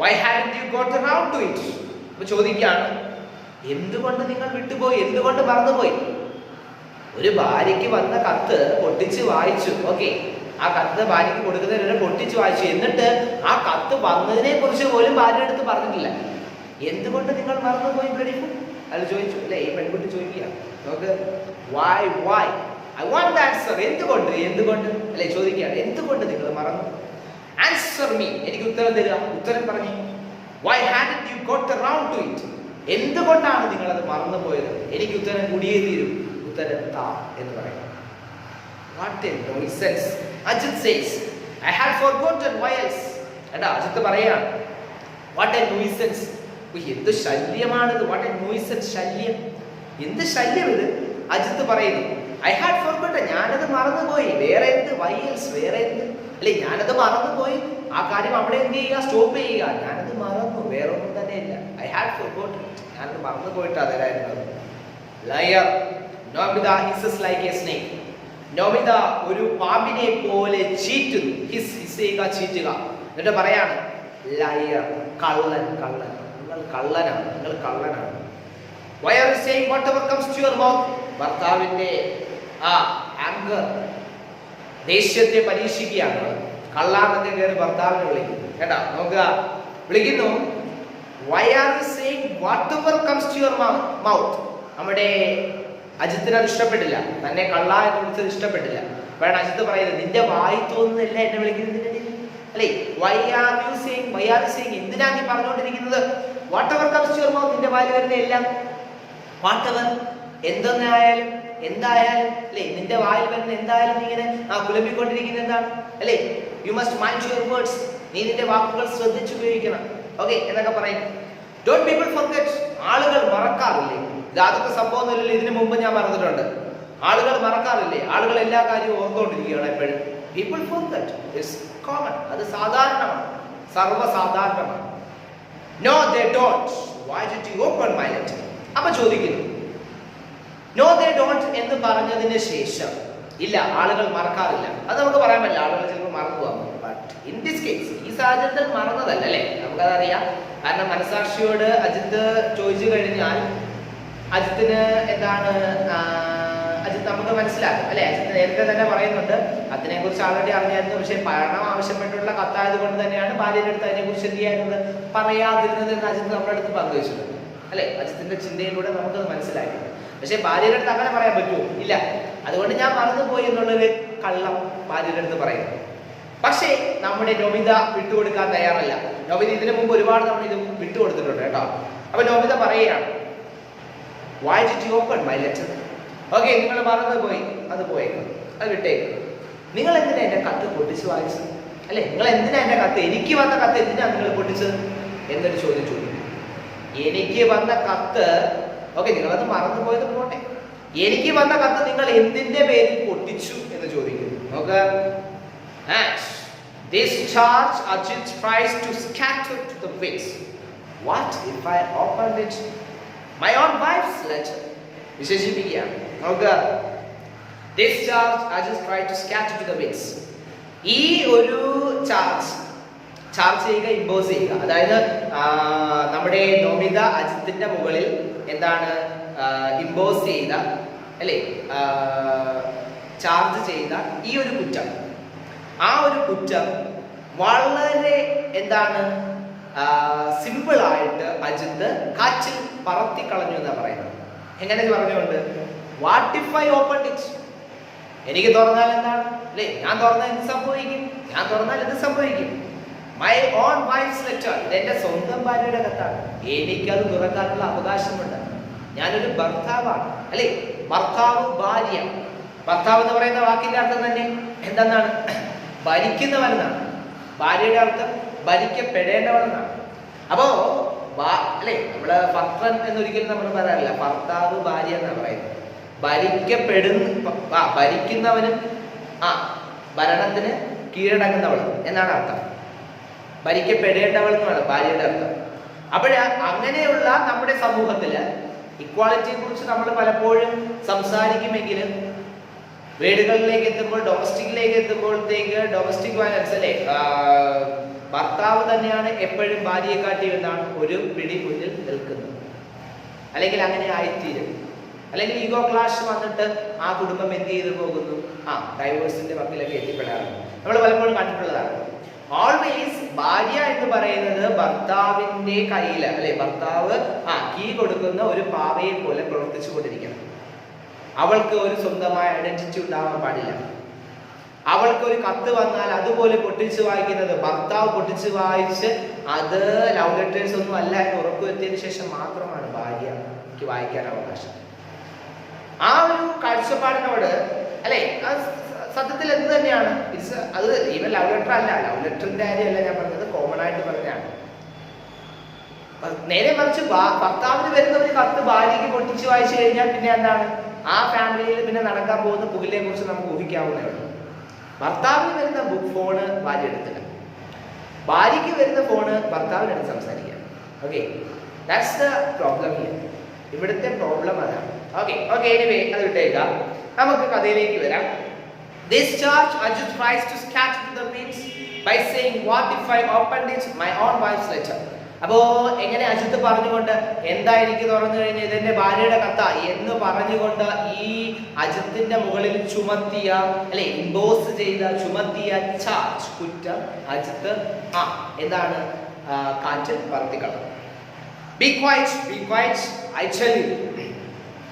Why hadn't you got around to it? അപ്പൊ ചോദിക്കുകയാണ്, എന്തുകൊണ്ട് നിങ്ങൾ വിട്ടുപോയി? എന്തുകൊണ്ട് മറന്നുപോയി? ഒരു ഭാര്യയ്ക്ക് വന്ന കത്ത് പൊട്ടിച്ച് വായിച്ചു. ഓക്കെ, ആ കത്ത് ഭാര്യയ്ക്ക് കൊടുക്കുന്നതിന് പൊട്ടിച്ച് വായിച്ചു. എന്നിട്ട് ആ കത്ത് വന്നതിനെ കുറിച്ച് പോലും ഭാര്യയുടെ അടുത്ത് പറഞ്ഞിട്ടില്ല. എന്തുകൊണ്ട് നിങ്ങൾ മറന്നുപോയി ബ്യൂട്ടിഫുൾ? അയാൾ ചോദിച്ചു അല്ലെ, ഈ പെൺകുട്ടി ചോദിക്കുക. നോക്ക്, why why I want answer. എന്തുകൊണ്ട് എന്തുകൊണ്ട് അല്ലെ ചോദിക്കുകയാണ്. എന്തുകൊണ്ട് നിങ്ങൾ മറന്നു? ആൻസർ മീ, എനിക്ക് ഉത്തരം തരിക. ഉത്തരം പറഞ്ഞു. Why hadn't you got around to it? എന്തുകൊണ്ടാണ് നിങ്ങൾ അത് മറന്നുപോയത്? എനിക്ക് ഉത്തരം കൂടിയേ തീരും. ഉത്തരം താ എന്ന് പറയുന്നത്. What a nonsense. Ajit says, I had forgotten why else. എടാ അജിത്ത് പറയാണ്, what a nuisance. എന്ത് ശല്യമാണിത്. what a nuisance. ശല്യം. എന്ത് ശല്യം ഇത്? അജിത്ത് പറയുന്നു, I had forgotten. ഞാനത് മറന്നുപോയി. വേറെ എന്ത്? why else. വേറെ എന്ത്? അല്ലെ, ഞാനത് മറന്നുപോയി. ആ കാര്യം അവിടെ എന്ത് ചെയ്യുക? സ്റ്റോപ്പ് ചെയ്യുക. ഞാനത് മറന്നു, വേറെ ഒന്നും തന്നെ ഇല്ല. I had forgotten. ഞാനത് മറന്നുപോയിട്ട് അതല്ലായിരുന്നു. Liar. Nobita hisses like a snake. നോബിത ഒരു പാമ്പിനെ പോലെ ചീറ്റുന്നു. ചീറ്റുക. എന്നിട്ട് പറയാണ്, ലയർ, കള്ളൻ, കള്ളൻ. നിങ്ങൾ കള്ളനാണ്, നിങ്ങൾ കള്ളനാണ്. Why are you saying whatever comes to your mouth? ഭർത്താവിന്റെ ആങ്കർ, ദേഷ്യത്തെ പരീക്ഷിക്കുകയാണ്. കള്ളാണെന്ന് കയറി ഭർത്താവിനെ വിളിക്കുന്നു. കേട്ടോ, നോക്കുക, വിളിക്കുന്നു. Why are you saying whatever comes to your mouth? നമ്മുടെ അജിത്തിന് അത് ഇഷ്ടപ്പെട്ടില്ല. തന്നെ കള്ള എന്ന് വിളിച്ചത് ഇഷ്ടപ്പെട്ടില്ല. അപ്പോഴാണ് അജിത്ത് പറയുന്നത്, നിന്റെ വായി തോന്നുന്നില്ല എന്നെ വിളിക്കുന്നതിന്റെ അല്ലേ? വൈ ആർ യു സേയിങ്, എന്തിനാ നീ പറഞ്ഞുകൊണ്ടിരിക്കുന്നത്? Whatever comes to your mouth, നിന്റെ വായിൽ വരുന്ന എല്ലാം. വാട്ട് എവർ, എന്തെന്നായാലും, എന്തായാലും അല്ലേ, നിന്റെ വായിൽ വരുന്ന എന്തായാലും നീ ഇങ്ങനെ കുലമ്പിക്കൊണ്ടിരിക്കുന്നത് എന്താണ് അല്ലേ? You must mind your words. നീ നിന്റെ വാക്കുകൾ ശ്രദ്ധിച്ചുപയോഗിക്കണം. ഓക്കെ എന്നൊക്കെ പറയും. Don't people forget. ആളുകൾ മറക്കാറില്ലേ? ഇതാദ്യത്തെ സംഭവമൊന്നുമില്ലല്ലോ, ഇതിനു മുമ്പ് ഞാൻ പറഞ്ഞിട്ടുണ്ട്. ആളുകൾ മറക്കാറില്ലേ? ആളുകൾ എല്ലാ കാര്യവും ഓർത്തുകൊണ്ടിരിക്കുകയാണ് എപ്പോഴും. People forget it's common. അത് സാധാരണമാണ്, സർവ്വസാധാരണമാണ്. No they don't. Why did you open my letter? അപ്പൊ ചോദിക്കുന്നു, നോ ദേ ഡോണ്ട് എന്ന് പറഞ്ഞതിന് ശേഷം ഇല്ല, ആളുകൾ മറക്കാറില്ല. അത് നമുക്ക് പറയാൻ പറ്റില്ല, ആളുകൾ ചിലപ്പോൾ മറന്നു പോകാം. ബട്ട് ഇൻ ദിസ് കേസ്, ഈ സാഹചര്യത്തിൽ മറന്നതല്ല അല്ലേ? നമുക്കതറിയാം. കാരണം മനസാക്ഷിയോട് അജിത്ത് ചോദിച്ചു കഴിഞ്ഞാൽ അജിത്തിന് എന്താണ്, അജിത്ത് നമുക്ക് മനസ്സിലാക്കും അല്ലെ? അജിത്ത് നേരത്തെ തന്നെ പറയുന്നുണ്ട്, അതിനെ കുറിച്ച് ആൾറെഡി അറിഞ്ഞായിരുന്നു. പക്ഷെ പണം ആവശ്യപ്പെട്ടുള്ള കത്തായത് കൊണ്ട് തന്നെയാണ് ഭാര്യയുടെ അടുത്ത് അതിനെ കുറിച്ച് എന്ത് ചെയ്യാറുണ്ട്, പറയാതിരുന്നത് എന്ന് അജിത്ത് നമ്മുടെ അടുത്ത് പങ്കുവച്ചിട്ടുണ്ട് അല്ലെ? അജിത്തിന്റെ ചിന്തയിലൂടെ നമുക്കത് മനസ്സിലാക്കി. പക്ഷെ ഭാര്യയുടെ അടുത്ത് അങ്ങനെ പറയാൻ പറ്റുമോ? ഇല്ല. അതുകൊണ്ട് ഞാൻ മറന്നുപോയി എന്നുള്ളൊരു കള്ളം ഭാര്യയുടെ അടുത്ത് പറയുന്നു. പക്ഷേ നമ്മുടെ നോബിത വിട്ടുകൊടുക്കാൻ തയ്യാറല്ല. നോബിത ഇതിനു മുമ്പ് ഒരുപാട് നമ്മൾ ഇത് വിട്ടുകൊടുത്തിട്ടുണ്ട് കേട്ടോ. അപ്പൊ നോബിത പറയുകയാണ്, why did you open my letter? Okay, നിങ്ങൾ മറന്നുപോയി, അത് പോയേക്കും, അത് വിട്ടേക്കും. നിങ്ങൾ എന്തിനാ എന്റെ കത്ത് പൊട്ടിച്ച് വായിച്ചത് അല്ലെ? നിങ്ങൾ എന്തിനാ എന്റെ കത്ത്, എനിക്ക് വന്ന കത്ത് എന്തിനാ നിങ്ങൾ പൊട്ടിച്ചത് എന്നൊരു ചോദ്യം ചോദിക്കും. എനിക്ക് വന്ന കത്ത്, ഓക്കെ, നിങ്ങളത് മറന്നുപോയത് പോട്ടെ, എനിക്ക് വന്ന കത്ത് നിങ്ങൾ എന്തിന്റെ പേരിൽ പൊട്ടിച്ചു എന്ന് ചോദിക്കുന്നു. നോക്ക്, this charge Ajit tries to scatter to the winds. What if I opened it? My own wife's letter. വിശേഷിപ്പിക്കുകയാണ്. നോക്കുക, this charge Ajit tried to scatter to the winds. ഈ ഒരു ചാർജ് ചെയ്യുക, ഇമ്പോസ് ചെയ്യുക. അതായത് നമ്മുടെ നോബിത അജിത്തിന്റെ മുകളിൽ എന്താണ് ഇമ്പോസ് ചെയ്ത അല്ലേ, ചാർജ് ചെയ്ത ഈ ഒരു കുറ്റം, ആ ഒരു കുറ്റം വളരെ എന്താണ് സിമ്പിൾ ആയിട്ട് അജിത്ത് കാച്ചിൽ പറത്തി കളഞ്ഞു എന്നാണ് പറയുന്നത്. എങ്ങനെ പറഞ്ഞുകൊണ്ട്, what if I open it? എനിക്ക് തുറന്നാൽ എന്താണ് അല്ലേ? ഞാൻ തുറന്നാൽ എന്ത് സംഭവിക്കും? ഞാൻ തുറന്നാൽ എന്ത് സംഭവിക്കും? മൈ ഓൺ വൈഫ്സ് ലെറ്റർ, എന്റെ സ്വന്തം ഭാര്യയുടെ കത്താണ്. എനിക്കത് തുറക്കാനുള്ള അവകാശമുണ്ട്. ഞാനൊരു ഭർത്താവാണ് അല്ലേ? ഭർത്താവ്, ഭാര്യ. ഭർത്താവ് എന്ന് പറയുന്ന വാക്കിന്റെ അർത്ഥം തന്നെ എന്തെന്നാണ്? ഭരിക്കുന്നവനെന്നാണ്. ഭാര്യയുടെ അർത്ഥം ഭരിക്കപ്പെടേണ്ടവനെന്നാണ്. അപ്പോ അല്ലെ, നമ്മള് ഭർത്തൻ എന്നൊരിക്കലും നമ്മൾ പറയാറില്ല, ഭർത്താവ്, ഭാര്യ എന്നാണ് പറയുന്നത്. ഭരിക്കുന്നവനും ഭരണത്തിന് കീഴടങ്ങുന്നവൾ എന്നാണ് അർത്ഥം. ഭരിക്കപ്പെടേണ്ടവൾ എന്നാണ് ഭാര്യയുടെ അർത്ഥം. അപ്പോഴ അങ്ങനെയുള്ള നമ്മുടെ സമൂഹത്തില് ഇക്വാളിറ്റിയെ കുറിച്ച് നമ്മൾ പലപ്പോഴും സംസാരിക്കുമെങ്കിലും വീടുകളിലേക്ക് എത്തുമ്പോൾ, ഡൊമസ്റ്റിക്കിലേക്ക് എത്തുമ്പോഴത്തേക്ക് ഡൊമസ്റ്റിക് വയലൻസ് അല്ലേ, ഭർത്താവ് തന്നെയാണ് എപ്പോഴും ഭാര്യയെക്കാട്ടി എന്താണ് ഒരു പിടി മുന്നിൽ നിൽക്കുന്നത്. അല്ലെങ്കിൽ അങ്ങനെ ആയിത്തീരും. അല്ലെങ്കിൽ ഈഗോ ക്ലാഷ് വന്നിട്ട് ആ കുടുംബം എന്ത് ചെയ്തു പോകുന്നു, ഡൈവോഴ്സിന്റെ വക്കിലൊക്കെ എത്തിപ്പെടാറുണ്ട്. നമ്മൾ പലപ്പോഴും കണ്ടിട്ടുള്ളതാണ്. ഓൾവേസ് ഭാര്യ എന്ന് പറയുന്നത് ഭർത്താവിന്റെ കയ്യിൽ, അല്ലെ, ഭർത്താവ് കീ കൊടുക്കുന്ന ഒരു പാവയെ പോലെ പ്രവർത്തിച്ചു കൊണ്ടിരിക്കണം. അവൾക്ക് ഒരു സ്വന്തമായ ഐഡന്റിറ്റി ഉണ്ടാവാൻ പാടില്ല. അവൾക്ക് ഒരു കത്ത് വന്നാൽ അതുപോലെ പൊട്ടിച്ചു വായിക്കുന്നത് ഭർത്താവ് പൊട്ടിച്ചു വായിച്ച് അത് ലവ് ലെറ്റേഴ്സ് ഒന്നും അല്ല എന്ന് ഉറപ്പുവരുത്തിയതിനു ശേഷം മാത്രമാണ് ഭാര്യയ്ക്ക് വായിക്കാൻ അവകാശം. ആ ഒരു കാഴ്ചപ്പാടിനോട്, അല്ലെ, സത്യത്തിൽ എന്ത് തന്നെയാണ് അത്. ഈവൻ ലവ് ലെറ്റർ അല്ല, ലവ് ലെറ്ററിന്റെ കാര്യമല്ല ഞാൻ പറഞ്ഞത്, കോമൺ ആയിട്ട് പറഞ്ഞാണ്. നേരെ മറിച്ച് ഭർത്താവിന് വരുന്ന ഒരു കത്ത് ഭാര്യയ്ക്ക് പൊട്ടിച്ചു വായിച്ചു കഴിഞ്ഞാൽ പിന്നെ എന്താണ്, ആ ഫാമിലിയിൽ പിന്നെ നടക്കാൻ പോകുന്ന പുകിലിനെ കുറിച്ച് നമുക്ക് ഊഹിക്കാവുന്നേ ഉള്ളൂ. ഭർത്താവിന് വരുന്ന ഫോണ് ഭാര്യ എടുത്തില്ല, ഭാര്യയ്ക്ക് വരുന്ന ഫോണ് ഭർത്താവിനടുത്ത് സംസാരിക്കാം. Okay, that's the problem here. ഇവിടുത്തെ പ്രോബ്ലം അതാണ്. ഓക്കെ, എനിവേ അത് വിട്ടേക്കാം. നമുക്ക് കഥയിലേക്ക് വരാം. This charge Ajit tries to scatter to the winds by saying, what if I opened it my own wife's letter. അപ്പോ എങ്ങനെ അജിത്ത് പറഞ്ഞുകൊണ്ട്, എന്താ എനിക്ക് തുറന്നു കഴിഞ്ഞാൽ ഇതെന്റെ ഭാര്യയുടെ കത്ത എന്ന് പറഞ്ഞുകൊണ്ട് ഈ അജിത്തിന്റെ മുകളിൽ ചുമത്തിയ, അല്ലെ, ഇമ്പോസ് ചെയ്ത, ചുമത്തിയ ചാർജ്, കുറ്റം അജിത്ത് എന്താണ് കാറ്റിൽ പറത്തിക്കളഞ്ഞു. Be quiet, I tell you.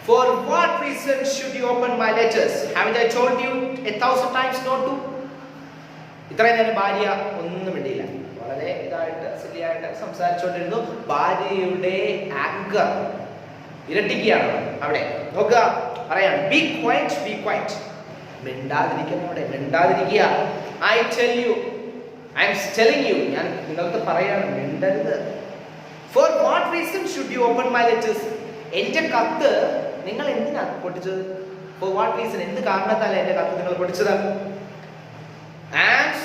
For what reason should you open my letters? Haven't I told you 1,000 times not to? ഇത്രയും നേരം ഭാര്യ ഒന്നും മിണ്ടിയില്ല, വളരെ ഇതായിട്ട് സില്ലിയായിട്ട് സംസാരിച്ചുകൊണ്ടിരുന്നു. ഭാര്യയുടെ ആങ്കർ ഇരട്ടിക്കുകയാണ് അവിടെ. നോക്കുക, പറയാണ്, ബി ക്വൈറ്റ്, മിണ്ടാതിരിക്കണം, അവിടെ മിണ്ടാതിരിക്കുക. I tell you, I am telling you, ഞാൻ നിങ്ങൾക്ക് പറയാണ്, മിണ്ടരുത്. For what reason should you open my letters? എന്റെ കത്ത് നിങ്ങൾ എന്തിനാ പൊട്ടിച്ചത്? For what reason, എന്ത് കാരണത്താലാണ് എന്റെ കത്ത് നിങ്ങൾ പൊട്ടിച്ചത്? And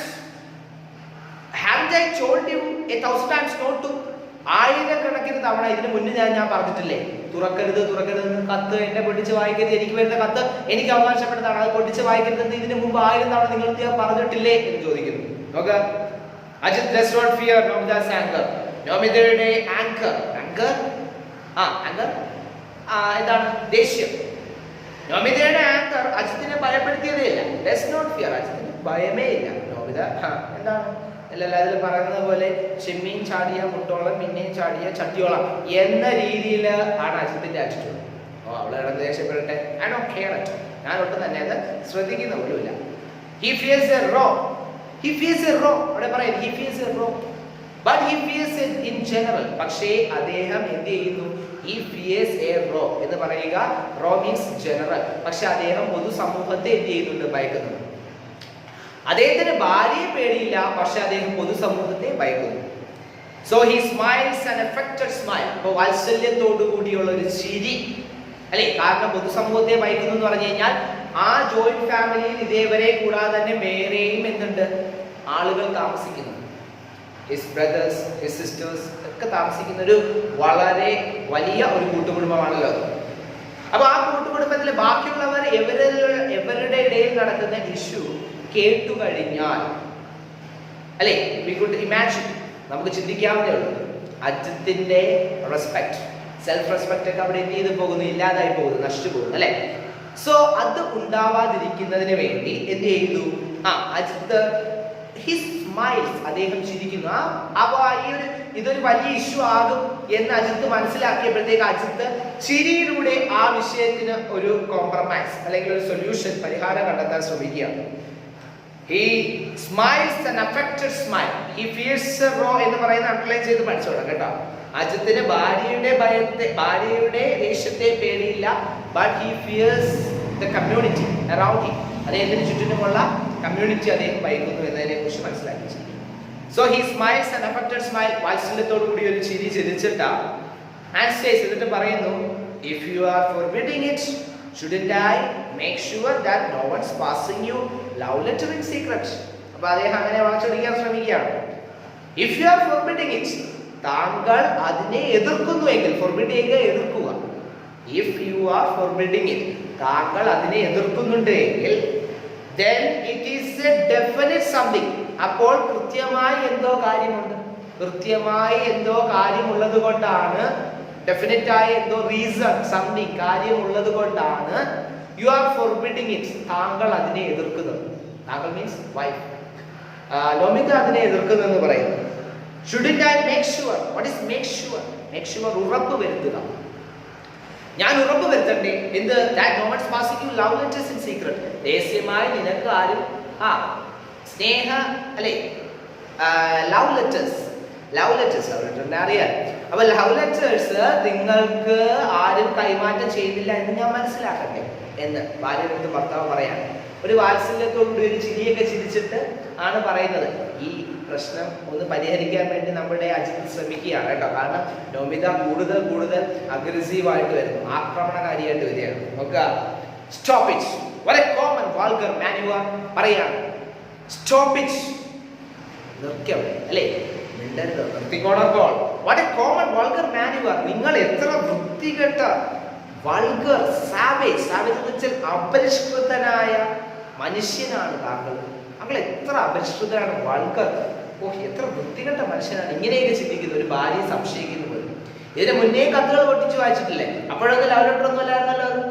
haven't I told you 1,000 times not to? ആയിരക്കണക്കിന് തവണ ഇതിന് മുന്നേ ഞാൻ പറഞ്ഞിട്ടില്ലേ, തുറക്കരുത് കത്ത്, എന്നെ പൊട്ടിച്ച് വായിക്കരുത്, എനിക്ക് വരുന്ന കത്ത് എനിക്ക് അവകാശപ്പെട്ടതാണ്, അത് പൊട്ടിച്ച് വായിക്കരുതെന്ന് ഇതിന് മുമ്പ് 1000 തവണ നിങ്ങൾ പറഞ്ഞിട്ടില്ലേ എന്ന് ചോദിക്കുന്നു. നോക്ക്, Ajit does not fear Nomita's anger. നോമിതയുടെ ആങ്കർ എന്താണ്? ദേഷ്യം. നോമിതയുടെ ആങ്കർ അജിത്തിനെ ഭയപ്പെടുത്തിയതേ ഇല്ല. does not fear, അജിത്തിന് ഭയമേ ഇല്ല. നോമിത എന്താണ് അതിൽ പറയുന്നത് പോലെ ചെമ്മീൻ ചാടിയ മുട്ടോളം, പിന്നെയും ചാടിയ ചട്ടിയോളം എന്ന രീതിയിൽ ആണ് അജിത്തിന്റെ ആറ്റിറ്റ്യൂഡ്. അവളെ കിടന്ന് ദേഷ്യപ്പെടട്ടെ, I don't care at all. ഞാൻ ഒട്ടും തന്നെ അത് ശ്രദ്ധിക്കുന്ന പോലുമില്ല. He fears a row. അവിടെ പറയുന്നത് he fears a row. But he fears it in general. പക്ഷേ അദ്ദേഹം എന്ത് ചെയ്യുന്നു? He fears a row എന്ന് പറയുക, row means general. പക്ഷെ അദ്ദേഹം പൊതുസമൂഹത്തെ എന്ത് ചെയ്യുന്നുണ്ട്? ഭയക്കുന്നുണ്ട്. അദ്ദേഹത്തിന് ഭാര്യയെ പേടിയില്ല, പക്ഷെ അദ്ദേഹം പൊതുസമൂഹത്തെ ഭയക്കുന്നു. So he smiles an affected smile. അപ്പോൾ വാത്സല്യത്തോടു കൂടിയുള്ള ഒരു ചിരി, അല്ലെ? കാരണം പൊതുസമൂഹത്തെ ഭയക്കുന്നു എന്ന് പറഞ്ഞു കഴിഞ്ഞാൽ ആ ജോയിന്റ് ഫാമിലിയിൽ ഇതേവരെ കൂടാതെ തന്നെ വേറെയും എന്തുണ്ട്? ആളുകൾ താമസിക്കുന്നു. ഹിസ് ബ്രദേഴ്സ്, ഹിസ് സിസ്റ്റേഴ്സ് ഒക്കെ താമസിക്കുന്ന ഒരു വളരെ വലിയ ഒരു കൂട്ടുകുടുംബമാണല്ലോ. അപ്പൊ ആ കൂട്ടുകുടുംബത്തിലെ ബാക്കിയുള്ളവർ എവരുടെ ഇടയിൽ നടക്കുന്ന ഇഷ്യൂ കേട്ടു കഴിഞ്ഞാൽ, അല്ലെ, വി കുഡ് ഇമാജിൻ, നമുക്ക് ചിന്തിക്കാവുന്നേ ഉള്ളൂ, അജിത്തിന്റെ റെസ്പെക്ട്, സെൽഫ് റെസ്പെക്ട് ഒക്കെ അവിടെ എന്ത് ചെയ്ത് പോകുന്നു? ഇല്ലാതായി പോകുന്നു, നശിച്ചു പോകുന്നു, അല്ലെ? സോ അത് ഉണ്ടാവാതിരിക്കുന്നതിന് വേണ്ടി എന്ത് ചെയ്തു? അജിത്ത് ഹിസ് സ്മൈൽസ്, അദ്ദേഹം ചിരിക്കുന്നു. അപ്പൊ ഇതൊരു വലിയ ഇഷ്യൂ ആകും എന്ന് അജിത്ത് മനസ്സിലാക്കിയപ്പോഴത്തേക്ക് അജിത്ത് ചിരിയിലൂടെ ആ വിഷയത്തിന് ഒരു കോംപ്രമൈസ് അല്ലെങ്കിൽ ഒരു സൊല്യൂഷൻ, പരിഹാരം കണ്ടെത്താൻ ശ്രമിക്കുകയാണ്. He smiles an affected smile. He fears a row എന്ന് പറയുന്ന അണ്ടർലൈൻ ചെയ്ത് പഠിച്ചോളാം കേട്ടോ. അജിത്തിന് ഭാര്യയുടെ ദേഷ്യത്തെ പേടിയില്ല, but he fears the community around him. അദ്ദേഹത്തിന് ചുറ്റിനുമുള്ള കമ്മ്യൂണിറ്റി അദ്ദേഹം ഭയക്കുന്നു എന്നതിനെ കുറിച്ച് മനസ്സിലാക്കി. So he smiles an affected smile, വാത്സല്യത്തോടു കൂടി ഒരു ചിരി ചിരിച്ചിട്ടാ, and says, എന്നിട്ട് പറയുന്നു, if you are forbidding it, shouldn't I make sure that no one's passing you love letter in secret? അപ്പൊ അദ്ദേഹം അങ്ങനെ വളച്ചൊടിക്കാൻ ശ്രമിക്കുകയാണ്. If you are forbidding it, താങ്കൾ അതിനെ എതിർക്കുന്നുവെങ്കിൽ, forbid ചെയ്യുക, എതിർക്കുക. If you are forbidding it, താങ്കൾ അതിനെ എതിർക്കുന്നുണ്ട് എങ്കിൽ, then it is a definite something. അപ്പോൾ കൃത്യമായി എന്തോ കാര്യമുള്ളത് കൊണ്ടാണ് ഡെഫിനറ്റ് ആയ എന്തോ റീസൺ സംതിങ് കാര്യം ഉള്ളത് കൊണ്ടാണ് യു ആർ ഫോർബിഡിങ് ഇറ്റ്, താങ്കൾ അതിനെ എതിർക്കുന്നത്. താങ്കൾ മീൻസ് വൈഫ്. നൊമിത അതിനെ എതിർക്കുന്നെന്ന് പറയുന്നു. Shouldn't I make sure? What is make sure? Make sure ഉറപ്പ് വരുത്തുക. ഞാൻ ഉറപ്പ് വരുത്തണ്ടേ എന്ത്? that no one's passing you love letters in secret. രഹസ്യമായി നിനക്ക് ആരും സ്നേഹ അല്ലേ ലവ് ലെറ്റേഴ്സ് അറിയാം. അപ്പൊ ലവ് ലെറ്റേഴ്സ് നിങ്ങൾക്ക് ആരും കൈമാറ്റം ചെയ്യുന്നില്ല എന്ന് ഞാൻ മനസ്സിലാക്കട്ടെ എന്ന് ഭാര്യയുടെ ഭർത്താവ് പറയാണ്. ഒരു വാത്സല്യത്തോടുകൂടി ഒരു ചിരിയൊക്കെ ചിരിച്ചിട്ട് ആണ് പറയുന്നത്. ഈ പ്രശ്നം ഒന്ന് പരിഹരിക്കാൻ വേണ്ടി നമ്മുടെ അജിത്ത് ശ്രമിക്കുകയാണ് കേട്ടോ. കാരണം നൊമിത കൂടുതൽ അഗ്രസീവായിട്ട് വരുന്നു, ആക്രമണകാരിയായിട്ട് വരികയാണ്. നോക്കുക, സ്റ്റോപ്പ് ഇറ്റ്, വളരെ common vulgar man you are പറയാണ്. സ്റ്റോപ്പ് ഇറ്റ്, നിർത്തിയം അല്ലേ, മിണ്ടരുത്, നിർത്തിക്കോണപ്പോൾ. What a common vulgar man you are, നിങ്ങൾ എത്ര വൃത്തികെട്ട വൾഗർ സാവേജ് എന്ന് വെച്ചാൽ അപരിഷ്കൃതനായ മനുഷ്യനാണ് താങ്കൾ. താങ്കൾ എത്ര അപരിഷ്കൃതനാണ്, വൾഗർ, ഓഹ് എത്ര വൃത്തികെട്ട മനുഷ്യനാണ്. ഇങ്ങനെയൊക്കെ ചിന്തിക്കുന്നു ഒരു ഭാര്യയെ സംശയിക്കുന്നു പോലും. ഇതിന് മുന്നേ കത്തുകൾ പൊട്ടിച്ച് വായിച്ചിട്ടില്ലേ? അപ്പോഴൊന്നും ലവ് ലെറ്റർ ഒന്നും അല്ലായിരുന്നല്ലോ അത്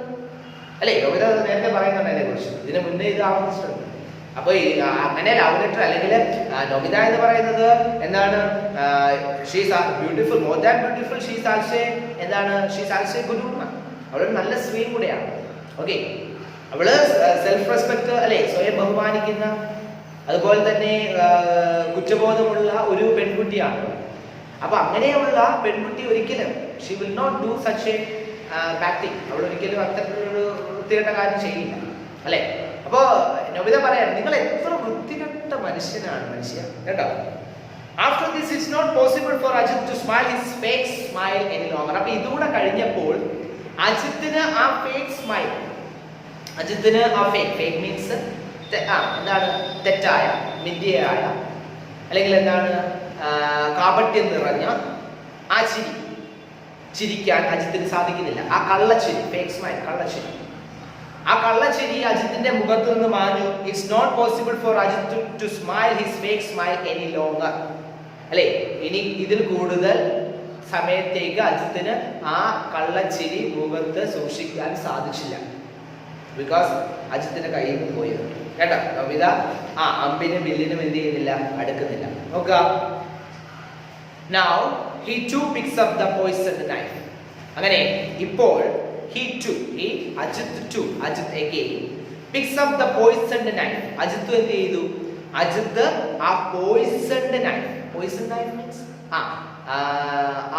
അല്ലേ? യോഗ്യത നേരത്തെ പറയുന്നുണ്ട് അതിനെ കുറിച്ച്. ഇതിന് മുന്നേ ഇത് ആവർത്തിച്ചിട്ടുണ്ട്. അപ്പൊ അങ്ങനെ ലവ് ലെറ്റർ അല്ലെങ്കിൽ നൊമിത എന്ന് പറയുന്നത് എന്താണ്? She's beautiful, more than beautiful, she's also എന്താണ്? She's also good woman. അവളൊരു നല്ല സ്ത്രീയും കൂടെയാണ്. ഓക്കെ, അവള് സെൽഫ് റെസ്പെക്ട് അല്ലെ, സ്വയം ബഹുമാനിക്കുന്ന, അതുപോലെ തന്നെ കുറ്റബോധമുള്ള ഒരു പെൺകുട്ടിയാണ്. അപ്പൊ അങ്ങനെയുള്ള പെൺകുട്ടി ഒരിക്കലും she will not do such a bad thing. അവൾ ഒരിക്കലും അത്തരത്തിലൊരു വൃത്തികെട്ട കാര്യം ചെയ്യില്ല അല്ലെ. അപ്പോ നൊമിത പറയാണ്, നിങ്ങൾ എത്ര വൃത്തികെട്ട മനുഷ്യനാണ് മനുഷ്യ കേട്ടോ. After this it's not possible for Ajit to smile his fake smile any longer. അപ്പൊ ഇതുകൂടെ കഴിഞ്ഞപ്പോൾ അജിത്തിന് ആ ഫേക്ക് സ്മൈൽ, അജിത്തിന് ആ ഫേക്ക് മീൻസ് എന്താണ്? തെറ്റായ, മിഥ്യയായ, അല്ലെങ്കിൽ എന്താണ് കാപട്യം നിറഞ്ഞ ആ ചിരിക്കാൻ അജിത്തിന് സാധിക്കുന്നില്ല. ആ കള്ളച്ചിരി, ഫേക്ക് സ്മൈൽ, കള്ളച്ചിരി, ആ കള്ളച്ചിരി അജിത്തിന്റെ മുഖത്ത് നിന്ന് മാഞ്ഞു. It's not possible for Ajith to smile his fake smile any longer അല്ലേ. ഇനി ഇതിൽ കൂടുതൽ സമയത്തേക്ക് അജിത്തിന് ആ കള്ളച്ചിരി മുഖത്ത് സൂക്ഷിക്കാൻ സാധിച്ചില്ല. ബിക്കോസ് അജിത്തിന്റെ കയ്യിൽ നിന്ന് പോയത് കേട്ടോ. നൊമിത അമ്പിനും വില്ലിനും എന്ത് ചെയ്യുന്നില്ല, അടുക്കുന്നില്ല. നോക്കുക, now he too picks up the poisoned knife. അങ്ങനെ ഇപ്പോൾ Ajit again picks up the poisoned knife. Ajith എന്ത് ചെയ്തു? അജിത്ത് ആ poisoned knife means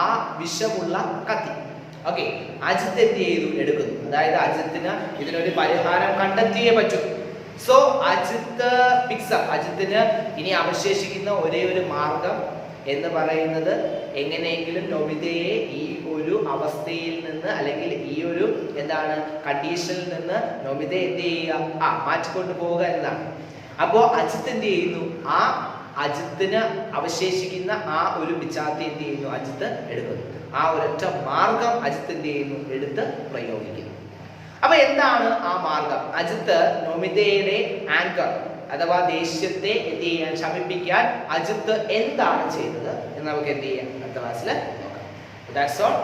ആ വിഷമുള്ള കത്തി. ഓക്കെ, അജിത്ത് എന്ത് ചെയ്തു? എടുക്കുന്നു. അതായത് അജിത്തിന് ഇതിനൊരു പരിഹാരം കണ്ടെത്തിയേ പറ്റൂ. So Ajit picks up. അജിത്തിന് ഇനി അവശേഷിക്കുന്ന ഒരേ ഒരു മാർഗം എന്ന് പറയുന്നത് എങ്ങനെയെങ്കിലും നൊമിതയെ ഈ ഒരു അവസ്ഥയിൽ നിന്ന് അല്ലെങ്കിൽ ഈ ഒരു എന്താണ് കണ്ടീഷനിൽ നിന്ന് നൊമിതയെ എന്ത് ചെയ്യുക? മാറ്റിക്കൊണ്ട് പോവുക എന്നതാണ്. അപ്പോ അജിത്ത് എന്ത് ചെയ്യുന്നു? ആ അജിത്തിന് അവശേഷിക്കുന്ന ആ ഒരു പിച്ചാത്തി എന്ത് ചെയ്യുന്നു? അജിത്ത് എടുക്കുന്നു. ആ ഒരൊറ്റ മാർഗം അജിത്ത് എന്ത് ചെയ്യുന്നു? എടുത്ത് പ്രയോഗിക്കുന്നു. അപ്പൊ എന്താണ് ആ മാർഗം? അജിത്ത് നൊമിതയുടെ ആങ്കർ അഥവാ ദേഷ്യത്തെ എന്ത് ചെയ്യാൻ, ശമിപ്പിക്കാൻ അജിത്ത് എന്താണ് ചെയ്തത് എന്ന് നമുക്ക് എന്ത് ചെയ്യാം? അടുത്ത ക്ലാസ്സിൽ നോക്കാം. That's all.